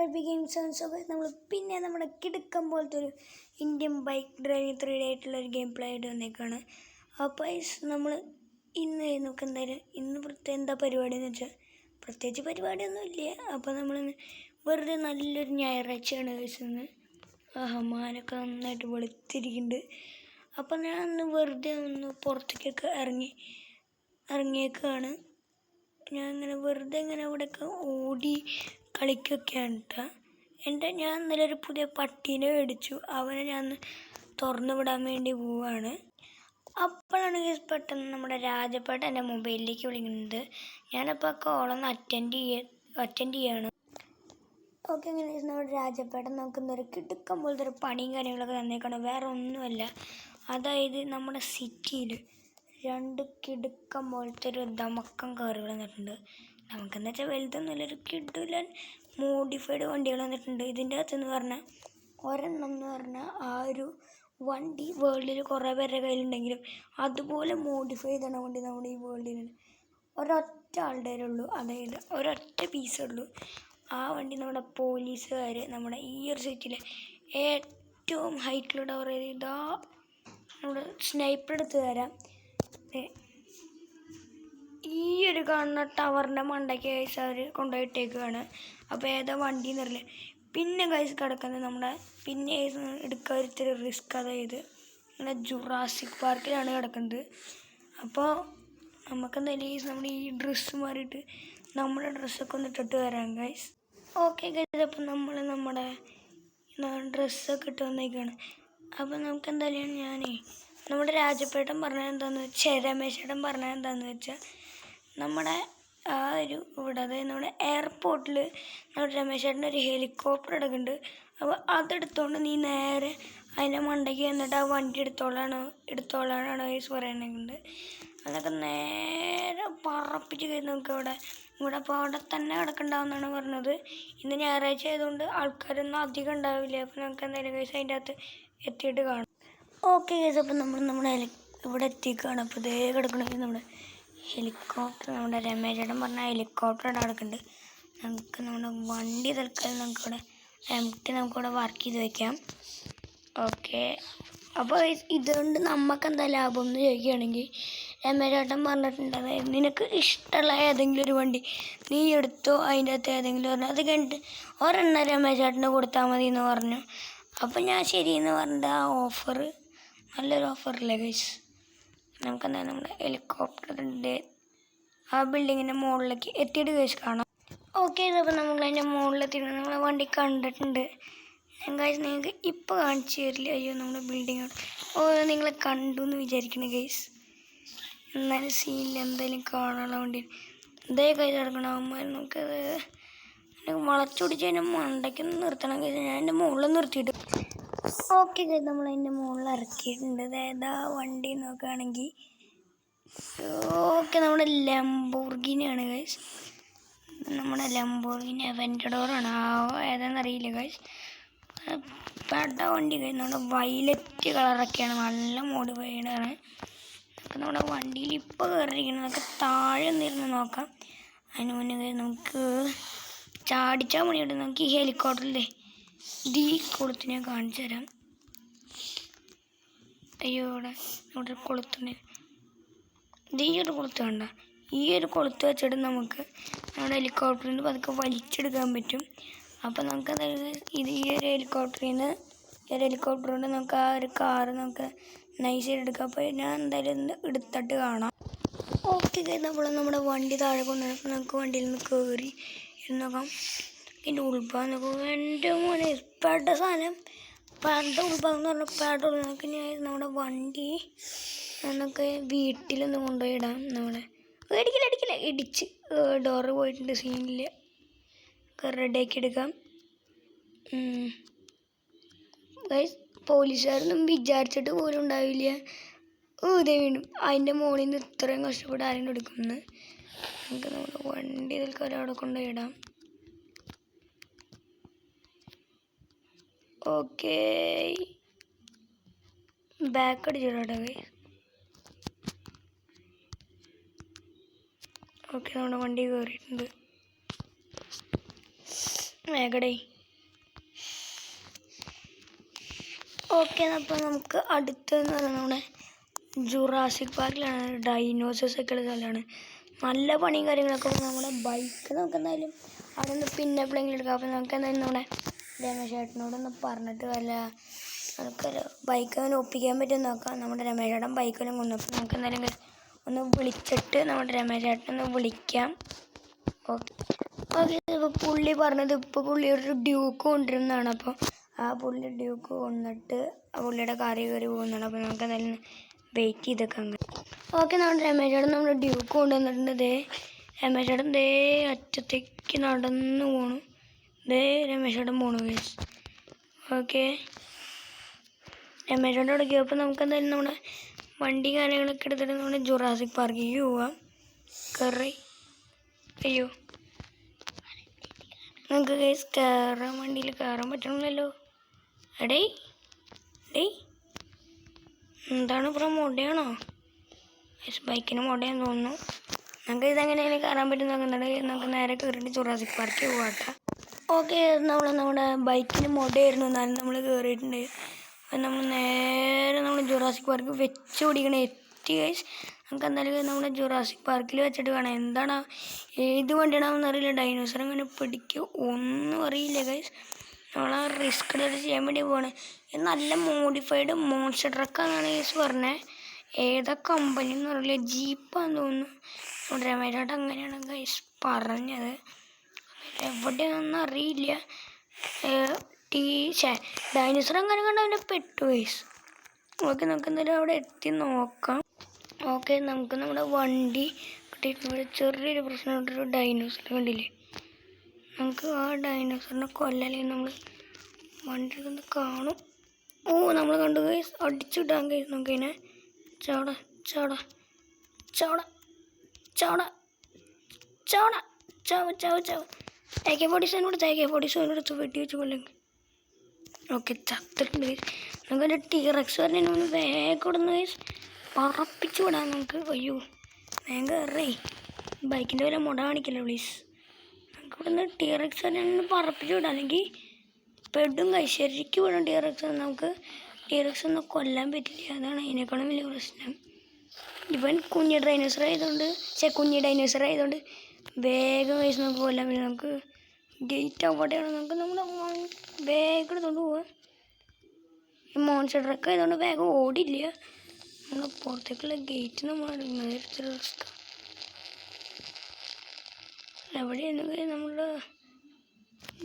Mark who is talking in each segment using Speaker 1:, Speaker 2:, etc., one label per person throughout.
Speaker 1: Happy games ആണ്. So നമ്മൾ പിന്നെ നമ്മുടെ കിടുക്കം പോലത്തെ ഒരു ഇന്ത്യൻ ബൈക്ക് ഡ്രൈവിംഗ് 3D ആയിട്ടുള്ളൊരു ഗെയിം പ്ലേ ആയിട്ട് വന്നേക്കാണ്. അപ്പോൾ നമ്മൾ ഇന്ന് നമുക്ക് എന്തായാലും ഇന്ന് എന്താ പരിപാടി എന്ന് വെച്ചാൽ പ്രത്യേകിച്ച് പരിപാടിയൊന്നും ഇല്ല. അപ്പോൾ നമ്മളിന്ന് വെറുതെ നല്ലൊരു ഞായറാഴ്ചയാണ് കഴിച്ചത്. മാനൊക്കെ നന്നായിട്ട് വെളുത്തിരിക്കുന്നുണ്ട്. അപ്പോൾ ഞാൻ അന്ന് വെറുതെ ഒന്ന് പുറത്തേക്കൊക്കെ ഇറങ്ങിയേക്കാണ്. ഞാൻ ഇങ്ങനെ വെറുതെ ഇങ്ങനെ അവിടെയൊക്കെ ഓടി കളിക്കൊക്കെയാണ് കേട്ടോ. ഞാൻ ഇന്നലെ ഒരു പുതിയ പട്ടീനെ മേടിച്ചു. അവനെ ഞാൻ തുറന്നു വിടാൻ വേണ്ടി പോവുകയാണ്. അപ്പോഴാണ് പെട്ടെന്ന് നമ്മുടെ രാജപ്പേട്ട എൻ്റെ മൊബൈലിലേക്ക് വിളിക്കുന്നത്. ഞാനപ്പോൾ ആ കോളൊന്ന് അറ്റൻഡ് ചെയ്യാണ്. ഓക്കെ, അങ്ങനെ നമ്മുടെ രാജപ്പേട്ടൻ നമുക്ക് എന്തൊരു കിടുക്കം പോലത്തെ ഒരു പണിയും കാര്യങ്ങളൊക്കെ തന്നേക്കാണ്. വേറെ ഒന്നുമല്ല, അതായത് നമ്മുടെ സിറ്റിയിൽ 2 കിടുക്കം പോലത്തെ ഒരു ദമക്കം കാറുകൾ വന്നിട്ടുണ്ട്. നമുക്കെന്ന് വെച്ചാൽ വലുതൊന്നുമില്ല, ഒരു കിടുലൻ മോഡിഫൈഡ് വണ്ടികൾ വന്നിട്ടുണ്ട്. ഇതിൻ്റെ അകത്തെന്ന് പറഞ്ഞാൽ ഒരെണ്ണം എന്ന് പറഞ്ഞാൽ ആ ഒരു വണ്ടി വേൾഡിൽ കുറേ പേരുടെ കയ്യിലുണ്ടെങ്കിലും അതുപോലെ മോഡിഫൈ ചെയ്തണ വണ്ടി നമ്മുടെ ഈ വേൾഡിലുണ്ട്. ഒരൊറ്റ ആളുടെ ഉള്ളൂ, അതായത് ഒരൊറ്റ പീസേ ഉള്ളൂ. ആ വണ്ടി നമ്മുടെ പോലീസുകാർ നമ്മുടെ ഈ ഒരു സിറ്റിയിലെ ഏറ്റവും ഹൈറ്റിൽ ടവർ ചെയ്ത് ഇതാ നമ്മുടെ സ്നൈപ്പർ എടുത്ത് തരാം. ഈ ഒരു കാണുന്ന ടവറിൻ്റെ മണ്ടയ്ക്ക് കൈസ് അവർ കൊണ്ടുപോയിട്ടേക്കാണ്. അപ്പോൾ ഏതാ വണ്ടി എന്നറിയില്ല. പിന്നെ കൈസ് കിടക്കുന്നത് നമ്മുടെ പിന്നെ എടുക്കാൻ ഇത്തിരി റിസ്ക്, അതായത് നമ്മുടെ ജുറാസിക് പാർക്കിലാണ് കിടക്കുന്നത്. അപ്പോൾ നമുക്കെന്തായാലും നമ്മുടെ ഈ ഡ്രസ്സ് മാറിയിട്ട് നമ്മുടെ ഡ്രസ്സൊക്കെ ഒന്ന് ഇട്ടിട്ട് വരാം ഗൈസ്. ഓക്കെ ഗൈസ്, അപ്പോൾ നമ്മുടെ ഡ്രസ്സൊക്കെ ഇട്ട് വന്നേക്കാണ്. അപ്പോൾ നമുക്കെന്തായാലും നമ്മുടെ രാജപ്പേട്ടൻ പറഞ്ഞത് എന്താണെന്ന് വെച്ചാൽ രമേശേട്ടൻ പറഞ്ഞത് എന്താണെന്ന് വെച്ചാൽ നമ്മുടെ ആ ഒരു ഇവിടെ അതായത് നമ്മുടെ എയർപോർട്ടിൽ നമ്മുടെ രമേശേട്ടൻ്റെ ഒരു ഹെലികോപ്റ്റർ എടുക്കുന്നുണ്ട്. അപ്പോൾ അതെടുത്തോണ്ട് നീ നേരെ അതിൻ്റെ മണ്ടയ്ക്ക് എന്നിട്ട് ആ വണ്ടി എടുത്തോളാനാണ് വയസ്സ് പറയുന്നത്. അതൊക്കെ നേരെ പറപ്പിച്ച് കഴിഞ്ഞ് നമുക്ക് ഇവിടെ അപ്പോൾ അവിടെ തന്നെ കിടക്കണ്ടാവുമെന്നാണ് പറഞ്ഞത്. ഇന്ന് ഞായറാഴ്ച ആയതുകൊണ്ട് ആൾക്കാരൊന്നും അധികം ഉണ്ടാവില്ല. അപ്പോൾ നമുക്ക് എന്തായാലും കേസ് അതിൻ്റെ അകത്ത് എത്തിയിട്ട് കാണാം. ഓക്കെ കേസ്, അപ്പോൾ നമ്മുടെ ഇവിടെ എത്തിക്കുകയാണ്. അപ്പോൾ ഇതേ കിടക്കണമെങ്കിൽ നമ്മുടെ ഹെലികോപ്റ്റർ നമ്മുടെ രമേശേട്ടൻ പറഞ്ഞ ഹെലികോപ്റ്റർ അവിടെ കിടക്കുന്നുണ്ട്. നമുക്ക് നമ്മുടെ വണ്ടി തൽക്കാലം നമുക്കിവിടെ നമുക്കിവിടെ വർക്ക് ചെയ്ത് വയ്ക്കാം. ഓക്കെ, അപ്പോൾ ഇതുകൊണ്ട് നമുക്കെന്താ ലാഭം എന്ന് ചോദിക്കുകയാണെങ്കിൽ രമേശേട്ടൻ പറഞ്ഞിട്ടുണ്ട്, അതായത് നിനക്ക് ഇഷ്ടമുള്ള ഏതെങ്കിലും ഒരു വണ്ടി നീ എടുത്തോ, അതിൻ്റെ അകത്ത് ഏതെങ്കിലും പറഞ്ഞു അത് കഴിഞ്ഞിട്ട് ഒരെണ്ണം രമേശേട്ടന് കൊടുത്താൽ മതി എന്ന് പറഞ്ഞു. അപ്പോൾ ഞാൻ ശരിയെന്ന് പറഞ്ഞിട്ട് ആ ഓഫർ നല്ലൊരു ഓഫറില്ലേ ഗൈസ്. നമുക്കെന്തായാലും നമ്മുടെ ഹെലികോപ്റ്ററിൻ്റെ ആ ബിൽഡിങ്ങിൻ്റെ മുകളിലേക്ക് എത്തിയിട്ട് ഗൈസ് കാണാം. ഓക്കെ, അപ്പോൾ നമ്മൾ അതിൻ്റെ മുകളിലെത്തിയിട്ട് നമ്മളെ വണ്ടി കണ്ടിട്ടുണ്ട്. ഞാൻ ഗൈസ് നിങ്ങൾക്ക് ഇപ്പോൾ കാണിച്ചു തരില്ല. അയ്യോ, നമ്മുടെ ബിൽഡിങ് നിങ്ങളെ കണ്ടു എന്ന് വിചാരിക്കണം ഗൈസ്. എന്നാലും സീനിൽ എന്തായാലും കാണാനുള്ള വണ്ടി ഇതേ കൈ കിടക്കണം. അവന്മാർ നമുക്കത് വളച്ചൊടിച്ച് അതിൻ്റെ മണ്ടയ്ക്കൊന്ന് നിർത്തണം ഗൈസ്. ഞാൻ എൻ്റെ മുകളിൽ നിർത്തിയിട്ട് ഓക്കെ ഗൈസ്, നമ്മൾ അതിൻ്റെ മുകളിൽ ഇറക്കിയിട്ടുണ്ട്. അതായത് ആ വണ്ടി നോക്കുകയാണെങ്കിൽ ഓക്കെ നമ്മുടെ ലംബോർഗിനിയാണ് ഗൈസ്. നമ്മുടെ ലംബോർഗിനി അവെൻറ്റഡോറാണ്. ഏതാണെന്നറിയില്ല ഗൈസ്. പെട്ട വണ്ടി ഗൈസ്. നമ്മുടെ വയലറ്റ് കളറൊക്കെയാണ്, നല്ല മോഡിഫൈഡാണ്. അപ്പോൾ നമ്മുടെ വണ്ടിയിൽ ഇപ്പോൾ കയറിയിരിക്കുന്നത് നമുക്ക് താഴെ നിന്നിരുന്ന് നോക്കാം. അതിന് മുന്നേ നമുക്ക് ചാടിച്ചാൽ മണിയുണ്ട്. നമുക്ക് ഈ ഹെലികോപ്റ്ററിലെ കൊളുത്ത് ഞാൻ കാണിച്ചു തരാം. അയ്യോ, ഇവിടെ കൊളുത്തുണ്ട്. ഈ ഒരു കൊളുത്ത് കണ്ട, ഈ ഒരു കൊളുത്ത് വെച്ചിട്ട് നമുക്ക് നമ്മുടെ ഹെലികോപ്റ്ററിൽ നിന്ന് പതുക്കെ വലിച്ചെടുക്കാൻ പറ്റും. അപ്പോൾ നമുക്ക് ഈ ഒരു ഹെലികോപ്റ്റർ കൊണ്ട് നമുക്ക് ആ ഒരു കാറ് നമുക്ക് നൈസായിട്ട് എടുക്കാം. അപ്പോൾ ഞാൻ എന്തായാലും എടുത്തിട്ട് കാണാം. ഓക്കെ, നമ്മുടെ വണ്ടി താഴെ കൊണ്ടുവന്നപ്പോൾ നമുക്ക് വണ്ടിയിൽ നിന്ന് കയറി ഇരുന്ന് നോക്കാം. ഇതിൻ്റെ ഉൾഭാഗം നോക്കും. എൻ്റെ മോനെ പെട്ട സാധനം, പെട്ട ഉൾഭാഗം എന്ന് പറഞ്ഞാൽ പെട്ട നമുക്ക് നമ്മുടെ വണ്ടി നമുക്ക് വീട്ടിലൊന്ന് കൊണ്ടുപോയി ഇടാം. അടിക്കില്ല ഇടിച്ച് ഡോറ് പോയിട്ടുണ്ട്, സീനിൽ റെഡിയാക്കി എടുക്കാം. പോലീസുകാരൊന്നും വിചാരിച്ചിട്ട് പോലും ഉണ്ടാവില്ല ഇതേ വീണ്ടും അതിൻ്റെ മുകളിൽ നിന്ന് ഇത്രയും കഷ്ടപ്പെട്ട് ആരെങ്കിലും എടുക്കുന്നത്. നമുക്ക് നമ്മുടെ വണ്ടി തൽക്കാലം അവിടെ കൊണ്ടുപോയി ഇടാം. Okay, back അടിച്ചിടാം. ഓക്കെ, നമ്മുടെ വണ്ടി കയറിയിട്ടുണ്ട്. വേഗടേ ഓക്കെ, അപ്പോൾ നമുക്ക് അടുത്തെന്ന് പറയുന്നത് നമ്മുടെ ജുറാസിക് പാർക്കിലാണ്. ഡൈനോസേഴ്സ് ഒക്കെ ഉള്ള സ്ഥലമാണ്. നല്ല പണിയും കാര്യങ്ങളൊക്കെ. നമ്മുടെ ബൈക്ക് നമുക്ക് എന്തായാലും അവിടെ നിന്ന് പിന്നെ എപ്പോഴെങ്കിലും എടുക്കാം. അപ്പോൾ നമുക്ക് എന്തായാലും നമ്മുടെ രമേശേട്ടനോടൊന്ന് പറഞ്ഞിട്ട് വല്ല നമുക്കൊരു ബൈക്ക് അങ്ങനെ ഒപ്പിക്കാൻ പറ്റുമെന്ന് നോക്കാം. നമ്മുടെ രമേശേട്ടൻ ബൈക്കൊന്നും കൊണ്ടുപോകും. നമുക്ക് എന്തായാലും ഒന്ന് വിളിച്ചിട്ട് നമ്മുടെ രമേശേട്ടനൊന്ന് വിളിക്കാം. Okay okay. ഇപ്പോൾ പുള്ളി പറഞ്ഞത് ഇപ്പോൾ പുള്ളി ഒരു ഡ്യൂക്ക് കൊണ്ടുവരുന്നതാണ്. അപ്പോൾ ആ പുള്ളി ഡ്യൂക്ക് കൊണ്ടിട്ട് പുള്ളിയുടെ കാറി കയറി പോകുന്നതാണ്. അപ്പോൾ നമുക്ക് എന്തായാലും വെയിറ്റ് ചെയ്തൊക്കെ അങ്ങനെ. ഓക്കെ, നമ്മുടെ രമേശേട്ടൻ നമ്മുടെ ഡ്യൂക്ക് കൊണ്ടുവന്നിട്ടുണ്ട്. രമേശേട്ടൻ അറ്റത്തേക്ക് നടന്നു പോണു. രമേശേട്ടൻ പോണു ഗൈസ്. ഓക്കെ, രമേശേട്ടൻ അവിടെ അപ്പോൾ നമുക്ക് എന്തായാലും നമ്മുടെ വണ്ടി കാര്യങ്ങളൊക്കെ എടുത്തിട്ട് നമ്മുടെ ജുറാസിക് പാർക്കിലേക്ക് പോവാം. കയറി അയ്യോ, നമുക്ക് ഗൈസ് കയറാൻ വണ്ടിയിൽ കയറാൻ പറ്റണില്ലല്ലോ. എടേ എന്താണ് ഇപ്പോൾ മൊടയാണോ? ബൈക്കിന് മൊടയാന്ന് തോന്നുന്നു. നമുക്ക് ഇതെങ്ങനെയാണ് കയറാൻ പറ്റും നോക്കുന്നുണ്ട്. നമുക്ക് നേരെ കയറിയിട്ട് ജുറാസിക് പാർക്കിൽ പോകാം. ഓക്കെ, നമ്മുടെ ബൈക്കിന് മൊടയായിരുന്നു, എന്നാലും നമ്മൾ കയറിയിട്ടുണ്ട്. അപ്പം നമ്മൾ നേരെ നമ്മൾ ജുറാസിക് പാർക്ക് വെച്ച് പിടിക്കണം. എത്തി ഗൈസ്. നമുക്ക് എന്തായാലും നമ്മുടെ ജുറാസിക് പാർക്കിൽ വെച്ചിട്ട് കാണാം. എന്താണ് ഏത് വണ്ടിയാണെന്ന് അറിയില്ല. ഡൈനോസർ അങ്ങനെ പിടിക്കുക ഒന്നും അറിയില്ല ഗൈസ്. നമ്മളാ റിസ്ക് എടുത്തിട്ട് ചെയ്യാൻ വേണ്ടി പോവാണ്. നല്ല മോഡിഫൈഡ് മോൺസ്റ്റർ ട്രക്കാണെന്നാണ് ഗൈസ് പറഞ്ഞത്. ഏതാ കമ്പനി എന്ന് അറിയില്ല, ജീപ്പാന്ന് തോന്നുന്നു. നമ്മുടെ രമേശേട്ടൻ അങ്ങനെയാണ് ഗൈസ് പറഞ്ഞത്. എവിടെയാണെന്ന് അറിയില്ല. ഡൈനോസർ അങ്ങനെ കണ്ട് അവൻ്റെ പെട്ടു ഗൈസ്. ഓക്കെ, നമുക്ക് എന്തായാലും അവിടെ എത്തി നോക്കാം. ഓക്കെ, നമുക്ക് നമ്മുടെ വണ്ടി കിട്ടിയിട്ട് ചെറിയൊരു പ്രശ്നമായിട്ടൊരു ഡൈനോസർ കണ്ടില്ലേ. നമുക്ക് ആ ഡൈനോസറിനെ കൊല്ലല്ലെങ്കിൽ നമ്മൾ വണ്ടി എടുക്കുന്ന കാണും. ഓ, നമ്മൾ കണ്ടു ഗൈസ്. അടിച്ചിടാൻ ഗൈസ്. നമുക്കതിനെ ചാട ചാട ചാട ചാട ചാട ചാവ് ചാവ് ചാവ് AK-47 കൊടുത്ത് AK-47 എടുത്ത് വെട്ടി വെച്ച് കൊല്ലെങ്കിൽ. ഓക്കെ, ചത്തിട്ടുണ്ട് ഗൈസ്. നമുക്കൊരു ടീറക്സ് പറഞ്ഞാൽ ഒന്ന് വേഗം കൊടുന്ന് ഗൈസ് പറപ്പിച്ച് വിടാം നമുക്ക്. അയ്യോ, വേഗം കയറേ. ബൈക്കിൻ്റെ വല്ല മുട കാണിക്കല്ലോ പ്ലീസ്. നമുക്ക് ഇവിടുന്ന് ടീറക്സ് പറഞ്ഞാൽ പറപ്പിച്ച് വിടാം, അല്ലെങ്കിൽ പെടും കൈ ശരിക്കും വിടാം. നമുക്ക് ടീറക്സ് ഒന്നും കൊല്ലാൻ പറ്റില്ല. അതാണ് അതിനേക്കാളും വലിയ പ്രശ്നം. ഇവൻ കുഞ്ഞി ഡൈനോസർ ആയതുകൊണ്ട് വേഗം കഴിച്ച് നമുക്ക് കൊല്ലാൻ പറ്റും. നമുക്ക് ഗേറ്റ് അവിടെയാണ്. നമുക്ക് നമ്മുടെ വേഗം എടുത്തുകൊണ്ട് പോവാം. ഈ മോൺസ്റ്റർ ട്രക്ക് ആയതുകൊണ്ട് വേഗം ഓടില്ല. നമ്മുടെ പുറത്തേക്കുള്ള ഗേറ്റ് നമ്മൾ നേരത്തെ അവസ്ഥ എവിടെയായിരുന്നു. നമ്മുടെ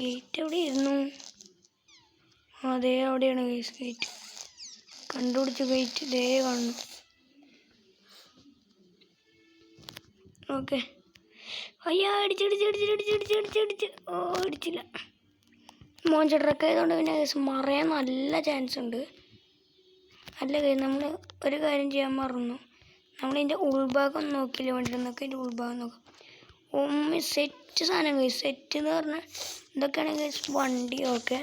Speaker 1: ഗേറ്റ് എവിടെയായിരുന്നു? അതേ അവിടെയാണ് ഗേറ്റ്. കണ്ടുപിടിച്ച ഗേറ്റ് കാണുന്നു. ഓക്കെ, അയ്യാ അടിച്ച് അടിച്ചില്ല. മോൺസ്റ്റർ ട്രക്ക് ആയതുകൊണ്ട് പിന്നെ മറയാൻ നല്ല ചാൻസ് ഉണ്ട്. അല്ല കൈ, നമ്മൾ ഒരു കാര്യം ചെയ്യാൻ മറന്നു. നമ്മളിതിൻ്റെ ഉൾഭാഗം നോക്കിയില്ല. വണ്ടി നോക്കി അതിൻ്റെ ഉൾഭാഗം നോക്കാം. സെറ്റ് സാധനം കൈ. സെറ്റ് എന്ന് പറഞ്ഞാൽ ഇതൊക്കെയാണ് ഗൈസ് വണ്ടി. ഓക്കെ,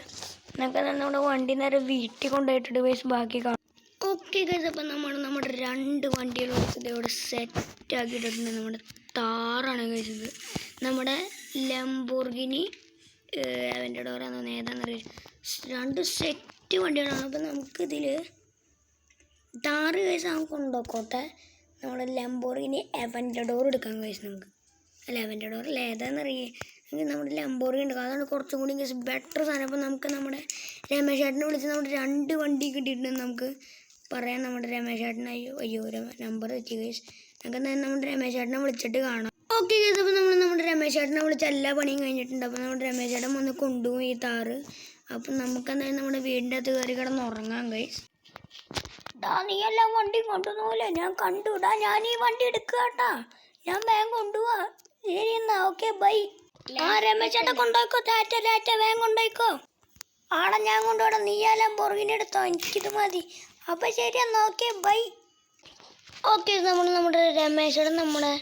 Speaker 1: നമുക്ക് നമ്മുടെ വണ്ടി നേരെ വീട്ടിൽ കൊണ്ടുപോയിട്ടിട്ട് ഗൈസ് ബാക്കി കാണാം. ഓക്കെ ഗൈസ്, അപ്പം നമ്മുടെ 2 വണ്ടികളും ഇവിടെ സെറ്റ് ആക്കിയിട്ടുണ്ട്. നമ്മുടെ താറാണ് ഗൈസ് ഇത്. നമ്മുടെ ലംബോർഗിനി അവൻ്റെഡോർ ഏതാണെന്നറിയില്ല. 2 സെറ്റ് വണ്ടികളാണ്. അപ്പം നമുക്കിതിൽ താറ് ഗൈസ് അവൻ കൊണ്ടുപോക്കോട്ടെ. നമ്മുടെ ലംബോർഗിനി അവൻ്റെഡോർ എടുക്കാൻ ഗൈസ് നമുക്ക്. അല്ല, അവൻ്റെഡോർ അല്ല, ഏതാണെന്നറിയേ. നമ്മുടെ ലംബോർഗിനി ഉണ്ട്. അതാണ് കുറച്ചും കൂടി ഗൈസ് ബെറ്റർ സാധനം. അപ്പോൾ നമുക്ക് നമ്മുടെ രമേശേട്ടനെ വിളിച്ച് നമ്മുടെ 2 വണ്ടി കിട്ടിയിട്ടുണ്ടെന്ന് നമുക്ക് പറയാം. നമ്മുടെ രമേശേട്ടൻ അയ്യോ നമ്പർ തെറ്റി ഗൈസ്. നമുക്ക് എന്തായാലും നമ്മുടെ രമേശേട്ടനെ വിളിച്ചിട്ട് കാണാം. ഓക്കെ ഗൈസ്, അപ്പോൾ നമ്മുടെ രമേശേട്ടനെ വിളിച്ച് എല്ലാ പണിയും കഴിഞ്ഞിട്ടുണ്ട്. അപ്പോൾ നമ്മുടെ രമേശേട്ടൻ വന്ന് കൊണ്ടുപോകും ഈ താറ്. അപ്പം നമുക്ക് എന്തായാലും നമ്മുടെ വീടിൻ്റെ അകത്ത് കയറി കിടന്ന് ഉറങ്ങാം ഗൈസ്. നീ എല്ലാം വണ്ടി കൊണ്ടുപോകില്ല, ഞാൻ കണ്ടുവിടാ. ഞാൻ ഈ വണ്ടി എടുക്കുക കേട്ടാ. ഞാൻ വേഗം കൊണ്ടുപോവാ. ശരി എന്നാ, ഓക്കെ ബൈ. രമേശേട്ടൻ കൊണ്ടുപോയിക്കോ. ടാറ്റ വേഗം കൊണ്ടുപോയിക്കോ. ആടെ ഞാൻ കൊണ്ടുപോടാം. നീ എല്ലാം പുറകിനെ എടുത്തോ, എനിക്കിത് മതി. അപ്പം ശരി എന്നാ, ഓക്കെ ബൈ. ഓക്കെ, നമ്മുടെ രമേശേട്ടൻ നമ്മുടെ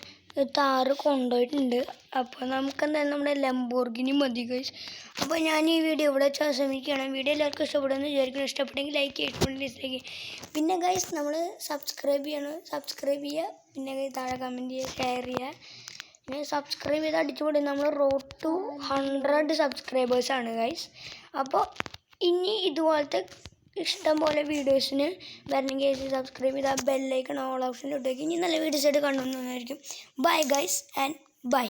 Speaker 1: താറ് കൊണ്ടുപോയിട്ടുണ്ട്. അപ്പോൾ നമുക്ക് എന്തായാലും നമ്മുടെ ലംബോർഗിനി മതി ഗൈസ്. അപ്പോൾ ഞാൻ ഈ വീഡിയോ ഇവിടെ വെച്ചാൽ ശ്രമിക്കുകയാണ്. വീഡിയോ എല്ലാവർക്കും ഇഷ്ടപ്പെടുമെന്ന് വിചാരിക്കണം. ഇഷ്ടപ്പെട്ടെങ്കിൽ ലൈക്ക് ചെയ്തിട്ടുണ്ട്, ഡിസ്ലൈക്ക്. പിന്നെ ഗൈസ് നമ്മൾ സബ്സ്ക്രൈബ് ചെയ്യുക. പിന്നെ താഴെ കമൻറ്റ് ചെയ്യുക, ഷെയർ ചെയ്യുക. പിന്നെ സബ്സ്ക്രൈബ് ചെയ്ത് അടിച്ചുകൂടി. നമ്മൾ റോഡ് ടു 100 സബ്സ്ക്രൈബേഴ്സാണ് ഗൈസ്. അപ്പോൾ ഇനി ഇതുപോലത്തെ ഇഷ്ടംപോലെ വീഡിയോസിന് വരണമെങ്കിൽ സബ്സ്ക്രൈബ് ചെയ്താൽ ബെല്ലൈക്കൺ ഓൾ ഓപ്ഷൻ ഇട്ടേക്ക് ഇനി നല്ല വീഡിയോസ് ആയിട്ട് കണ്ടുവന്നതായിരിക്കും. Bye guys and by.